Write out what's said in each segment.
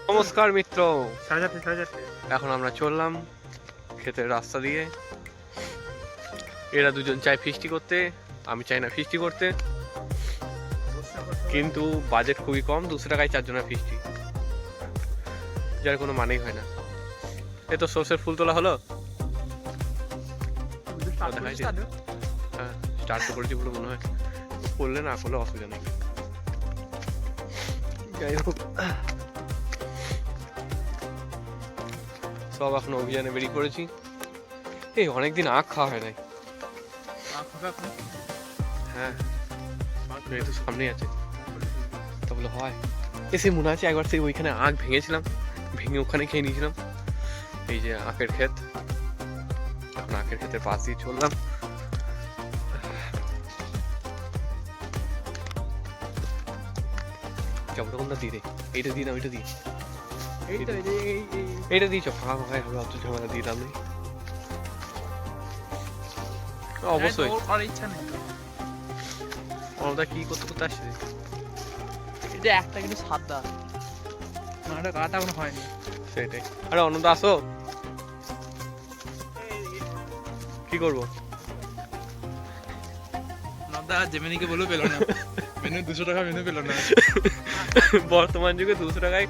নমস্কার মিত্র, এখন আমরা চললাম ক্ষেতের রাস্তা দিয়ে। এরা দুজন চায় ফিস্টি করতে, আমি চাই না ফিস্টি করতে, কিন্তু বাজেট খুবই কম, 200 টাকায় 4 জনের ফিস্টি, যার কোনো মানেই হয় না। এ তো সর্ষের ফুল তোলা হলো। হ্যাঁ, স্টার্ট তো করেছি বলে মনে হয়, করলে না করলে অসুবিধা নেই। যাই হোক, সব এখন অভিযানে বেরিয়ে পড়েছি। এই অনেকদিন আখ খাওয়া হয় নাই। হ্যাঁ, এই তো সামনেই আছে, তা বলে হয়। এসে মনে আছে একবার সেই ওইখানে আখ ভেঙেছিলাম, ভেঙে ওখানে খেয়ে নিয়েছিলাম। এই যে আখের ক্ষেত, এখন আখের ক্ষেতের পাশ দিয়ে চললাম। যাবো তখন না দিয়ে দে, এইটা দিয়ে না ওইটা দিয়ে, এইটা দিয়েছ ফাঁকা ফাঁকাই হবে, অত ঝামেলা দিয়ে দাম নেই। অবশ্যই ইচ্ছা নেই। আমরা কি করতে করতে আসছে, এটা একটা কিন্তু সাদা, মানে কাটা এখনো হয়নি। সেটাই। আরে অনন্দা আসো, কি করবো? নদা জেমিনিকে বলেও পেলো না, মেনু 200 টাকা মেনু পেলো না। বর্তমান যুগে 200 টাকায়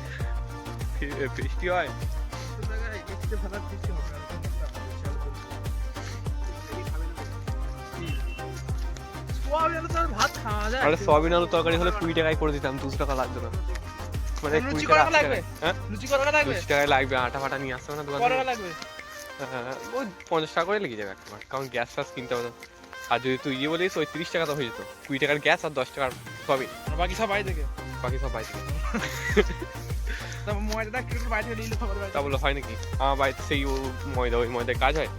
ফিস্টি হয়। আরে সয়াবিন আলু তরকারি হলে 20 টাকায় করে দিতাম, 200 টাকা লাগতো না। মানে 20 টাকা লাগবে, হ্যাঁ 20 টাকায় লাগবে। আটা ফাটা নিয়ে আসতে হবে না দোকান থেকে, লাগবে ওই 50 টাকা করে লেগে যাবে একবার, কারণ গ্যাস ফ্যাস কিনতে হবে। আর যদি তুই ইয়ে বলিস ওই 30 টাকা তো হয়ে যেত, 20 টাকার গ্যাস আর 10 টাকার সয়াবিন, বাকি সব বাইরে থেকে। বাকি সব বাইরে থেকে। ময়দাটা একটু বাইরে থেকে নিলে খবর তা বলে হয় নাকি? আমার বাড়িতে সেই ময়দা, ওই ময়দায় কাজ হয়।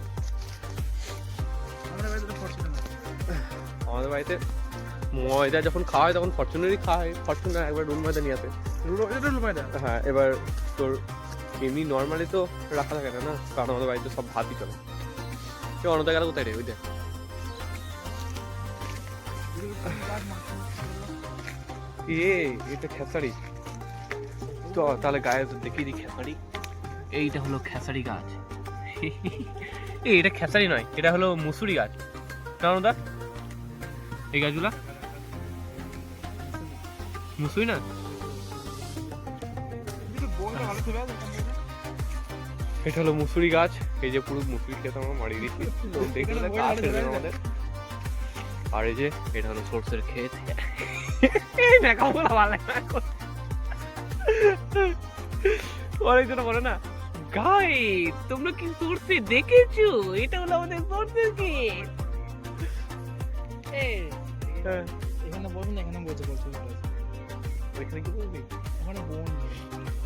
আমাদের বাড়িতে ময়দা যখন খাওয়া হয় তখন ফরচুনেরই খাওয়া হয়, ফরচুনার একবার রুল ময়দা নিয়ে আসে। রুল ময়দা, হ্যাঁ, এবার তোর এমনি নর্মালি তো রাখা থাকে না, কারণ আমাদের বাড়িতে সব ভাতই চলে। অন্যতা গেল কোথায় রে? ওই দেখ, এটা খেসারি তো, তাহলে গায়ে তো দেখিয়ে দিই খেসারি। এইটা হলো খেসারি গাছ। এটা খেসারি নয়, এটা হলো মুসুরি গাছ। কারণ দা এই গাছগুলা মুসুরি না, এটা হলো মুসুরি গাছ। এই যে পুরো মুসুরি খেতে আমরা মারিয়ে দিচ্ছি আমাদের। আর এই যে এটা হলো সর্ষের ক্ষেত। অনেকজন বলে না, গাই তোমরা কি সর্ষে দেখেছো? এটা হলো আমাদের সর্ষের ক্ষেত। এখানে বলবি না, এখানে বলতে বলছি। ওইখানে কি বলবি? ওখানে বোন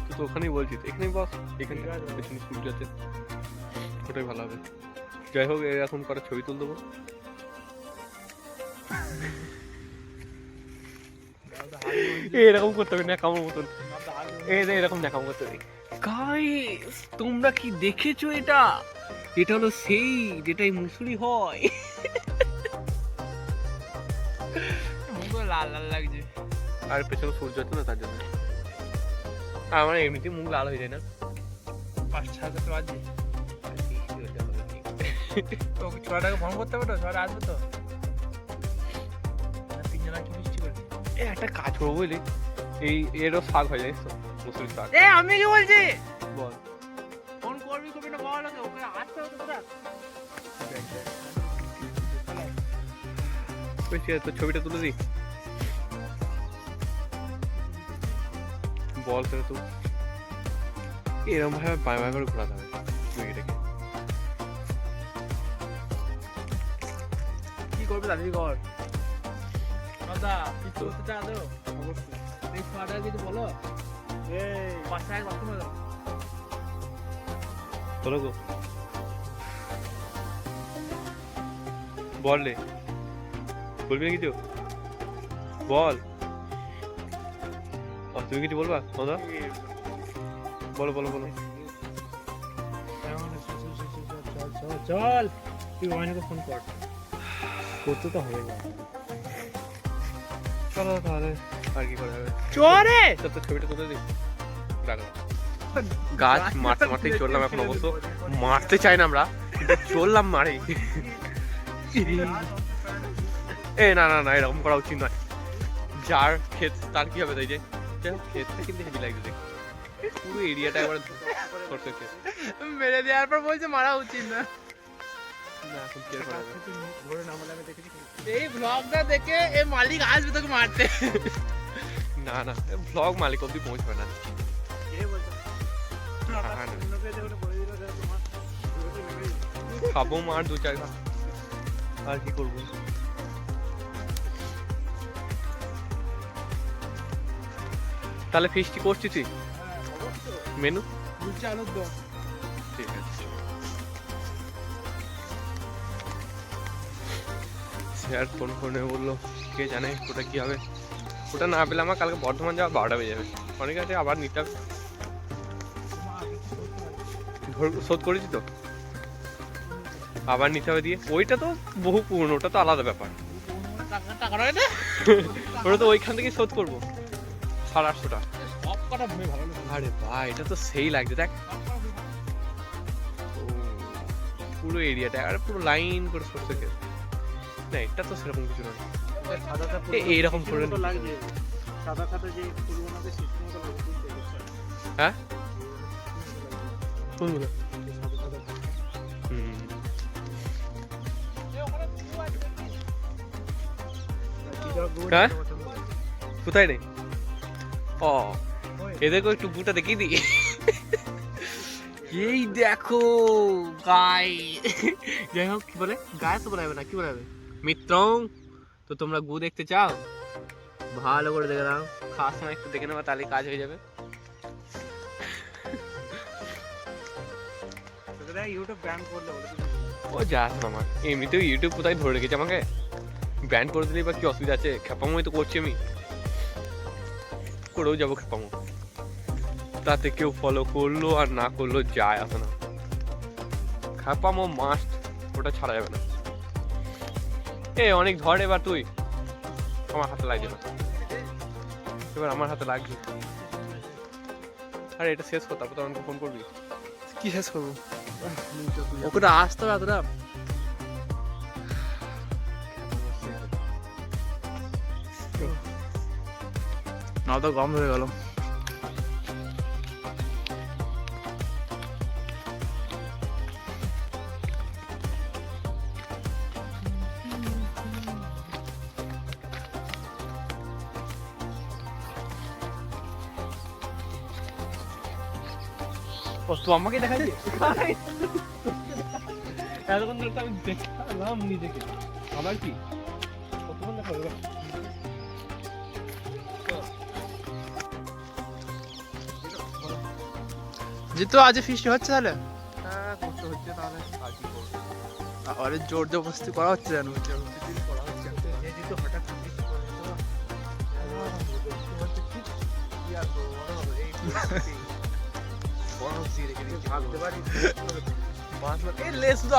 তুই তো ওখানেই বলছিস, এখানেই বস, এখানে পেছনে স্কুল আছে, ওটাই ভালো হবে। যাই হোক, এরকম করে ছবি তুল দেবো। এরকম করতে হবে না কামড় মতন, এরকম না কামড় করতে হবে। গাইস তোমরা কি দেখেছো? এটা এটা হলো সেই যেটাই মুসুরি হয়। লাল লাল লাগছে, আর পেছনে সূর্য আছে না, তার জন্য। আমার এমনিতেই মুখ লাল হয়ে যায় না। 5-6 বাজে তো 6 টাকা ফোন করতে হবে তো, 6 আসবে তো। 3 জনা কি মিষ্টি করে একটা কাজ করবো বুঝলি, এরও শাক হয়ে যায় তো, মুসুরি শাক। আমি কি বলছি, বল ফোন করবি কবি না বল, ওকে আসতে হবে তোরা। তো ছবিটা তুলে দিই, বল করে তো এরকম ভাবে বাই বাই করে ঘোরাতে হবে এটাকে। কি করবে দাদি কর দাদা, কি করতে চাও? অবশ্যই এই খাওয়াটা কিছু বলো। এই 5 টাকা কত দাও বলো গো, বল রে, বলবি না কিছু? বল, তুমি কিছু বলবা? বলো বলো বলো। চল তুই অনেকে ফোন কর, করতে তো হবে না। চলো তাহলে আর কি করা যাবে, চলে তো ছবিটা তুলে দিই, রাখলাম। গাছ মারতে মারতেই চললাম এখন অবশ্য মারতে চাই না আমরা কিন্তু চললাম মারে এ না না না এরকম করা উচিত নয় যার ক্ষেত তার কি হবে তাই যে ক্ষেতটা কিন্তু হেভি লাগছে দেখতে পুরো এরিয়াটা একবার সরষে ক্ষেত মেরে দেওয়ার পর বলছে মারা উচিত না না এখন কি আর করা যাবে এই ব্লগটা দেখে এই মালিক আসবে তোকে মারতে না না ব্লগ মালিক অব্দি পৌঁছবে না খাবো মার 2-4 ঘা আর কি করবো তাহলে ফিস্টি করছিস তুই মেনু উচ্ছে আলুর দম ঠিক আছে স্যার ফোন করে বললো কে জানে ওটা কি হবে ওটা না পেলে আমার কালকে বর্ধমান যাওয়া 12টা বেজে যাবে অনেক আছে আবার নিতে হবে শোধ করেছি তো আবার নিতে হবে দিয়ে ওইটা তো বহু পুরনো ওটা তো আলাদা ব্যাপার টাকা নয় না ওটা তো ওইখান থেকে শোধ করবো 850 টাকা সব কটা ভুঁড়ি ভালো লাগে আরে ভাই এটা তো সেই লাগছে দেখ পুরো এরিয়াটা আর পুরো লাইন করে সরষে ক্ষেত না এটা তো সেরকম কিছু নয় এইরকম করে লাগছে সাদা সাদা যে ফুলগুলোতে সিস্টেম মতো লাগছে হ্যাঁ কোনগুলো হ্যাঁ কোথায় নেই ও এদেরকে একটু বুটা দেখিয়ে দিই এই দেখো গাই যাই হোক কি বলে গায়ে তো বলাবে না কি বলাবে মিত্রং তো তোমরা গু দেখতে চাও ভালো করে দেখে নাও খাওয়ার সময় একটু দেখে নেবা তাহলে কাজ হয়ে যাবে ইউটিউব ব্যান করলে ও যাস মামা এমনিতেও ইউটিউব কোথায় ধরে রেখেছে আমাকে ব্যান করে দিলেই বা কি অসুবিধা আছে খেপামোই তো করছি আমি করেও যাবো খেপামো তাতে কেউ ফলো করলো আর না করলো যায় আসে না খেপামো মাস্ট ওটা ছাড়া যাবে না এ অনেক ধর এবার তুই আমার হাতে লাগছে না এবার আমার হাতে লাগছে আরে এটা শেষ কর তারপর তো আমাকে ফোন করবি কি শেষ করবো ওকে তো আসতে হবে এতটা না তো গম ধরে গেল তো আমাকে দেখাচ্ছি এতক্ষণ ধরে তো আমি দেখলাম নিজেকে আবার কি কতক্ষণ দেখা হবে যেহেতু আজ ফিস্ট হচ্ছে তাহলে হ্যাঁ করতে হচ্ছে তাহলে আর কি করবো আরে জোর জবরদস্তি করা হচ্ছে জানো করা হচ্ছে যেহেতু হঠাৎ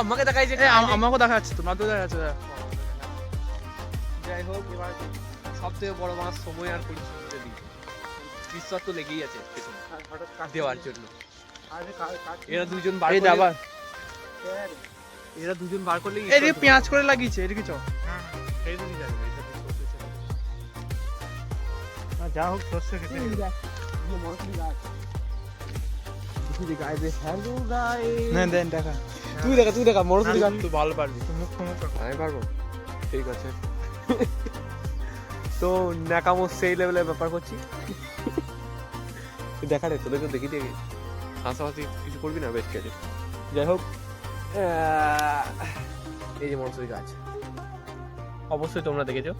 আমাকে দেখাই আমাকেও দেখা যাচ্ছে তোমার তো দেখা যাচ্ছে যাই হোক এবার সব থেকে বড় মাছ সময় আর পরিশ্রমের দিক বিশ্বাস তো লেগেই আছে পেছনে দেওয়ার জন্য এরা দুজন বার এই করলে আবার এরা দুজন বার করলে এই পেঁয়াজ করে লাগিয়েছে এদিকে চ এই দিনই যাবে যা হোক সর্ষে খেতে না দেন দেখা তুই দেখা মরসুরি গাছ তুই ভালো পারবি তুই মুখ আমি পারবো ঠিক আছে তো ন্যাকামো সেই লেভেলের ব্যাপার করছি দেখা রে তোদেরকে দেখি দেখি হাসাহাসি কিছু করবি না বেশ ঠিক আছে যাই হোক এই যে মরসুরি গাছ অবশ্যই তোমরা দেখেছো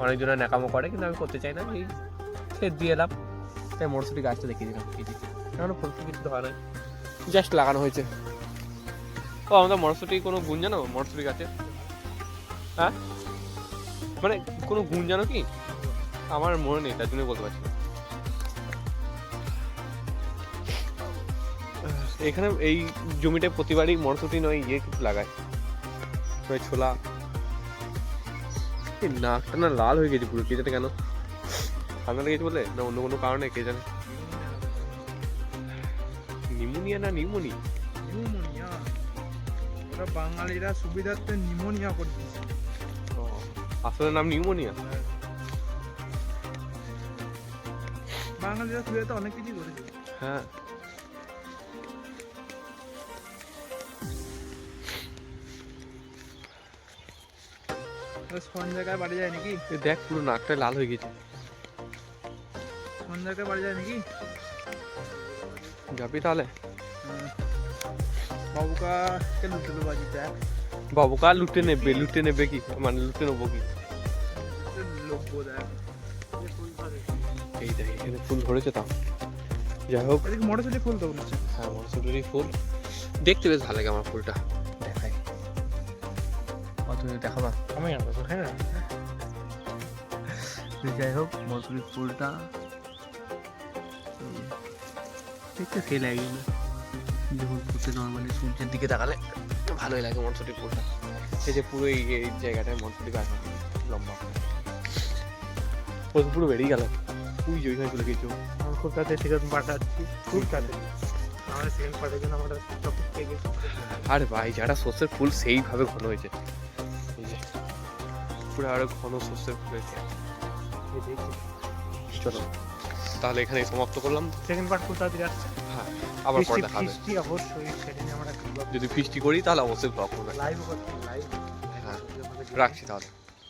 অনেকজনের ন্যাকামো করে কিন্তু আমি করতে চাই না এই ক্ষেত দিয়ে এলাম তাই মরসুরি গাছটা দেখিয়ে দিলাম এই যে এখনো ফুল কিছু ধরা নাই জাস্ট লাগানো হয়েছে ও আমাদের মরসুরি কোনো গুণ জানো মরসুরি গাছে হ্যাঁ মানে কোনো গুণ জানো কি আমার মনে নেই তার জন্য বলতে পারছি না এখানে এই জমিটা প্রতিবারই মরসুটি নয় ইয়ে কিছু লাগায় ছোলা এই নাকটা না লাল হয়ে গেছে পুরো কে জানে কেন ঠান্ডা লেগেছে বলে না অন্য কোনো কারণে কে জানে নিউমোনিয়া না নিউমোনিয়া? নিউমোনিয়া, ওরা বাঙালিরা সুবিধার্থে নিউমোনিয়া করে দিয়েছে। আসলে নাম নিউমোনিয়া। বাঙালিরা সুবিধাতে অনেক কিছুই করেছে। হ্যাঁ, সঞ্জয়কার বাড়ি যায় নাকি? এ দেখ পুরো নাকটা লাল হয়ে গেছে। সঞ্জয়কার বাড়ি যায় নাকি? যাবি তাহলে? বাবুকাকে লুটেলো বাজি দেখ। বাবুকা লুটে নেবে কি, মানে লুটে নেবো কি? লোকবো দেখ। এই দেখ এখানে ফুল ধরেছে তাও। যাই হোক, এদিকে মটরশুটি ফুল তো বলছে। হ্যাঁ মনসুরি ফুল দেখতে বেশ ভালো লাগে আমার ফুলটা। দেখাই তুমি দেখাবা? আমি হ্যাঁ, যাই হোক মনসুরি ফুলটা দেখতে সেই লাগে না, যখন ফুটে নর্মালি সূর্যের দিকে তাকালে ভালোই লাগে মনসুরি ফুলটা। এই যে পুরো এই জায়গাটায় মনসুরি গাছ আছে লম্বা, ও তো পুরো বেরিয়ে গেল। তুই যে ওইখানে চলে গেছো। আমার খুব তাড়াতাড়ি সেখানে পাঠাচ্ছি, খুব তাড়াতাড়ি। আমার সেখানে পাঠার জন্য আমার টপিক পেয়ে গেছে। আরে ভাই যারা সর্ষের ফুল সেইভাবে ঘন হয়েছে, এই যে পুরো আরো ঘন সর্ষের ফুল হয়েছে। চলো তাহলে এখানে সমাপ্ত করলাম। সেকেন্ড পার্ট খুব তাড়াতাড়ি আসছে। হ্যাঁ, আবার পরে দেখা হবে। বৃষ্টি অবশ্যই সেটা নিয়ে আমরা যদি ফিস্টি করি তাহলে অবশ্যই ব্লগ করবে। লাইভ করছি, লাইভ। হ্যাঁ, রাখছি তাহলে।